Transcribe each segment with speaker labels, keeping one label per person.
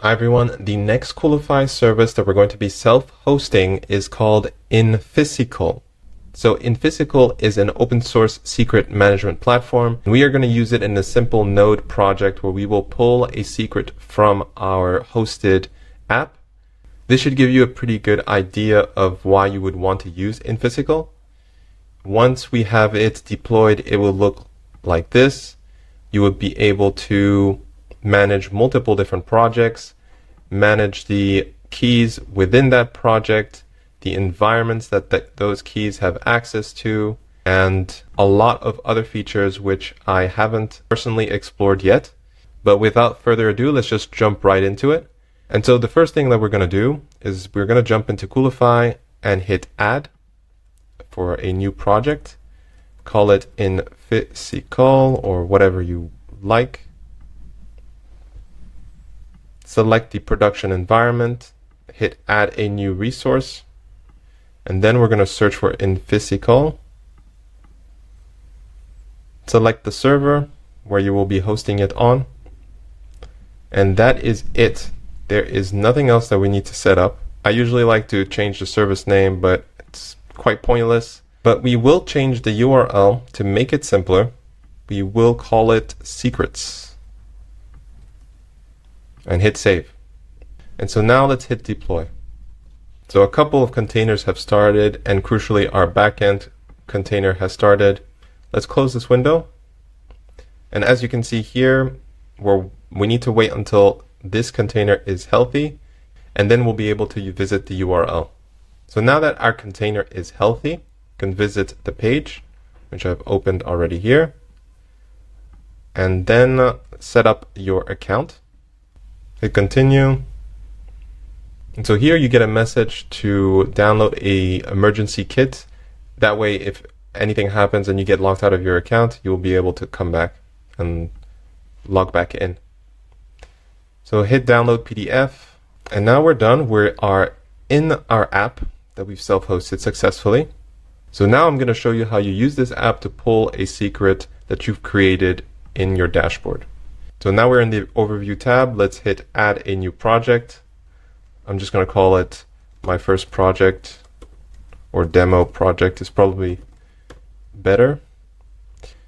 Speaker 1: Hi everyone, the next Coolify service that we're going to be self-hosting is called Infisical. So Infisical is an open source secret management platform. We are going to use it in a simple node project where we will pull a secret from our hosted app. This should give you a pretty good idea of why you would want to use Infisical. Once we have it deployed, it will look like this. You would be able to manage multiple different projects, manage the keys within that project, the environments that those keys have access to, and a lot of other features which I haven't personally explored yet. But without further ado, let's just jump right into it. And so the first thing that we're going to do is we're going to jump into Coolify and hit add for a new project. Call it Infisical or whatever you like. Select the production environment, hit add a new resource, and then we're going to search for Infisical. Select the server where you will be hosting it on, and that is it. There is nothing else that we need to set up. I usually like to change the service name, but it's quite pointless. But we will change the URL to make it simpler. We will call it secrets and hit save. And so now let's hit deploy. So a couple of containers have started, and crucially our backend container has started. Let's close this window. And as you can see here, we need to wait until this container is healthy, and then we'll be able to visit the URL. So now that our container is healthy, you can visit the page, which I've opened already here, and then set up your account. Hit continue. And so here you get a message to download a emergency kit. That way, if anything happens and you get locked out of your account, you will be able to come back and log back in. So hit download PDF, and now we're done. We are in our app that we've self-hosted successfully. So now I'm going to show you how you use this app to pull a secret that you've created in your dashboard. So now we're in the overview tab. Let's hit add a new project. I'm just going to call it my first project, or demo project is probably better.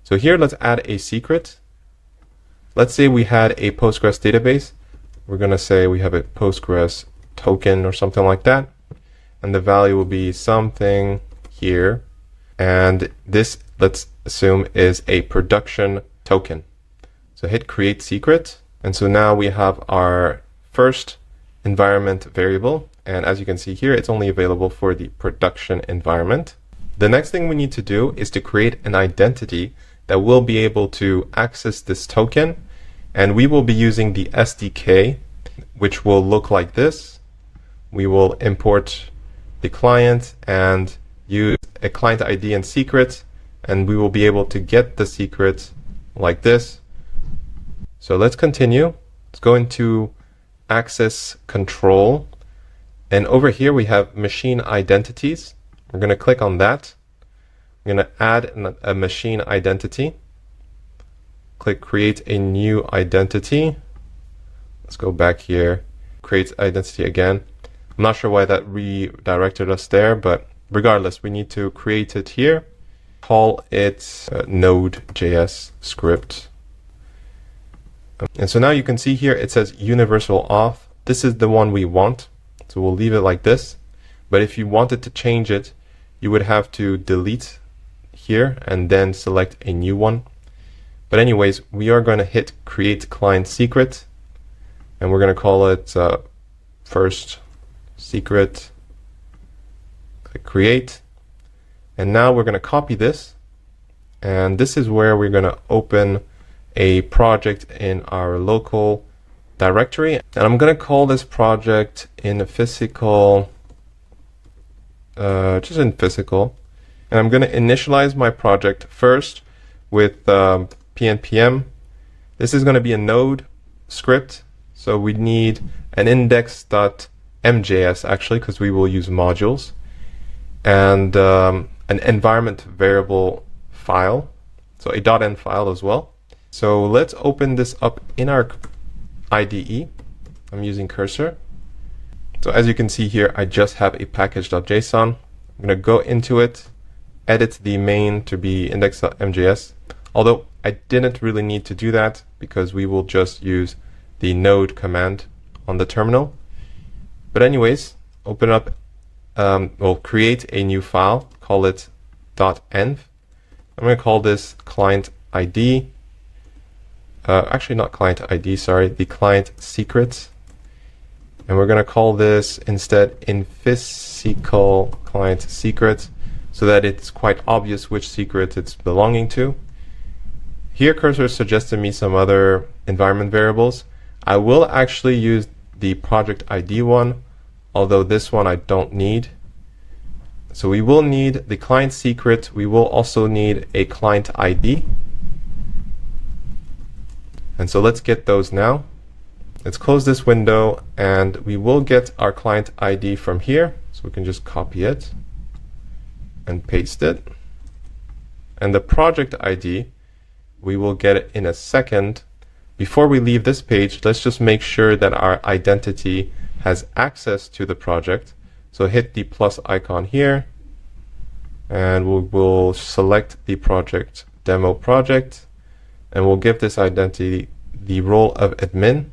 Speaker 1: So here, let's add a secret. Let's say we had a Postgres database. We're going to say we have a Postgres token or something like that. And the value will be something here. And this, let's assume, is a production token. So hit create secret. And so now we have our first environment variable. And as you can see here, it's only available for the production environment. The next thing we need to do is to create an identity that will be able to access this token. And we will be using the SDK, which will look like this. We will import the client and use a client ID and secret, and we will be able to get the secret like this. So let's continue. Let's go into access control. And over here we have machine identities. We're going to click on that. I'm going to add a machine identity. Click create a new identity. Let's go back here, create identity again. I'm not sure why that redirected us there, but regardless, we need to create it here. Call it Node.js script. And so now you can see here it says universal auth. This is the one we want, so we'll leave it like this. But if you wanted to change it, you would have to delete here and then select a new one. But anyways, we are going to hit create client secret, and we're going to call it first secret. Click create. And now we're going to copy this, and this is where we're going to open a project in our local directory. And I'm going to call this project Infisical, just Infisical. And I'm going to initialize my project first with pnpm. This is going to be a node script, so we need an index.mjs actually, because we will use modules, and an environment variable file, so a .env file as well. So let's open this up in our IDE. I'm using cursor. So as you can see here, I just have a package.json. I'm going to go into it, edit the main to be index.mjs, although I didn't really need to do that because we will just use the node command on the terminal. But anyways, open up, we'll create a new file, call it .env. I'm going to call this client ID, actually not client ID, sorry, the client secret. And we're going to call this instead Infisical client secret so that it's quite obvious which secret it's belonging to. Here cursor suggested me some other environment variables. I will actually use the project ID one, although this one I don't need. So we will need the client secret. We will also need a client ID. And so let's get those now. Let's close this window and we will get our client ID from here. So we can just copy it and paste it. And the project ID, we will get it in a second. Before we leave this page, let's just make sure that our identity has access to the project. So hit the plus icon here and we'll select the project, demo project, and we'll give this identity the role of admin.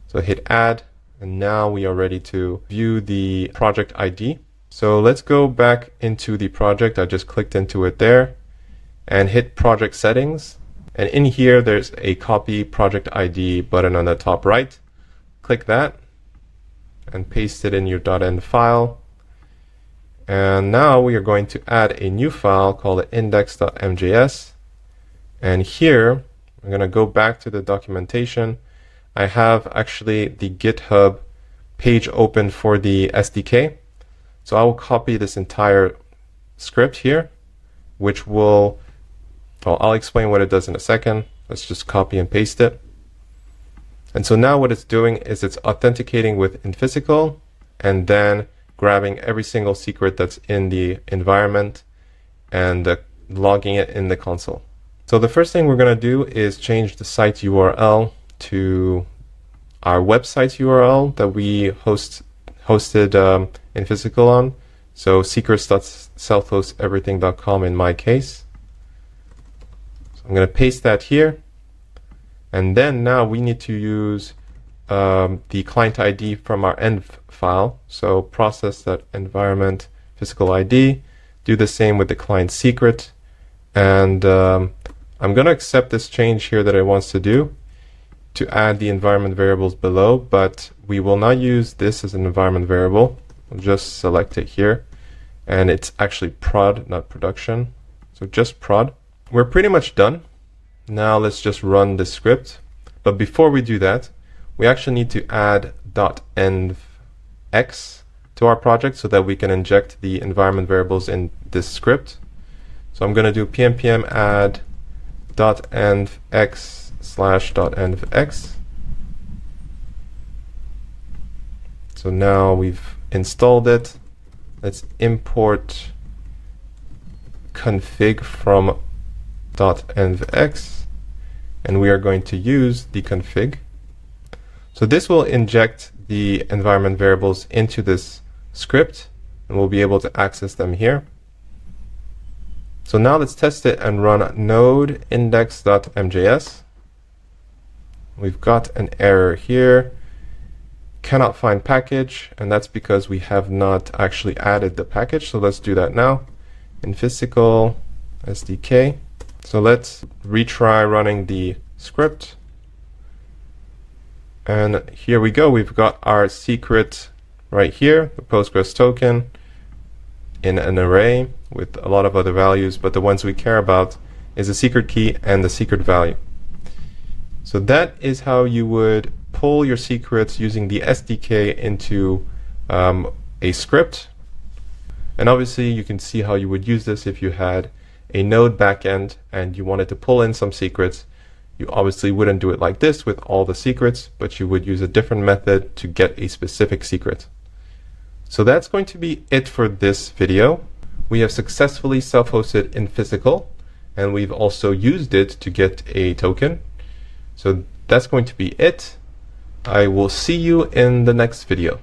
Speaker 1: So hit add, and now we are ready to view the project ID. So let's go back into the project. I just clicked into it there and hit project settings. And in here, there's a copy project ID button on the top right. Click that and paste it in your .env file. And now we are going to add a new file called index.mjs. And here, I'm going to go back to the documentation. I have actually the GitHub page open for the SDK. So I will copy this entire script here, which will, well, I'll explain what it does in a second. Let's just copy and paste it. And so now what it's doing is it's authenticating with Infisical and then grabbing every single secret that's in the environment and logging it in the console. So the first thing we're going to do is change the site URL to our website URL that we hosted Infisical on. So secrets.selfhosteverything.com in my case. So I'm going to paste that here. And then now we need to use the client ID from our env file. So process.environment physical ID. Do the same with the client secret. And I'm going to accept this change here that it wants to do to add the environment variables below, but we will not use this as an environment variable. We'll just select it here. And it's actually prod, not production. So just prod. We're pretty much done. Now let's just run the script. But before we do that, we actually need to add .envx to our project so that we can inject the environment variables in this script. So I'm going to do pm add .envx/.envx. So now we've installed it. Let's import config from .envx, and we are going to use the config. So this will inject the environment variables into this script, and we'll be able to access them here. So now let's test it and run node index.mjs. We've got an error here. Cannot find package, and that's because we have not actually added the package. So let's do that now. Infisical SDK. So let's retry running the script. And here we go. We've got our secret right here, the Postgres token, in an array with a lot of other values, but the ones we care about is the secret key and the secret value. So that is how you would pull your secrets using the SDK into a script. And obviously you can see how you would use this if you had a node backend and you wanted to pull in some secrets. You obviously wouldn't do it like this with all the secrets, but you would use a different method to get a specific secret. So that's going to be it for this video. We have successfully self-hosted Infisical, and we've also used it to get a token. So that's going to be it. I will see you in the next video.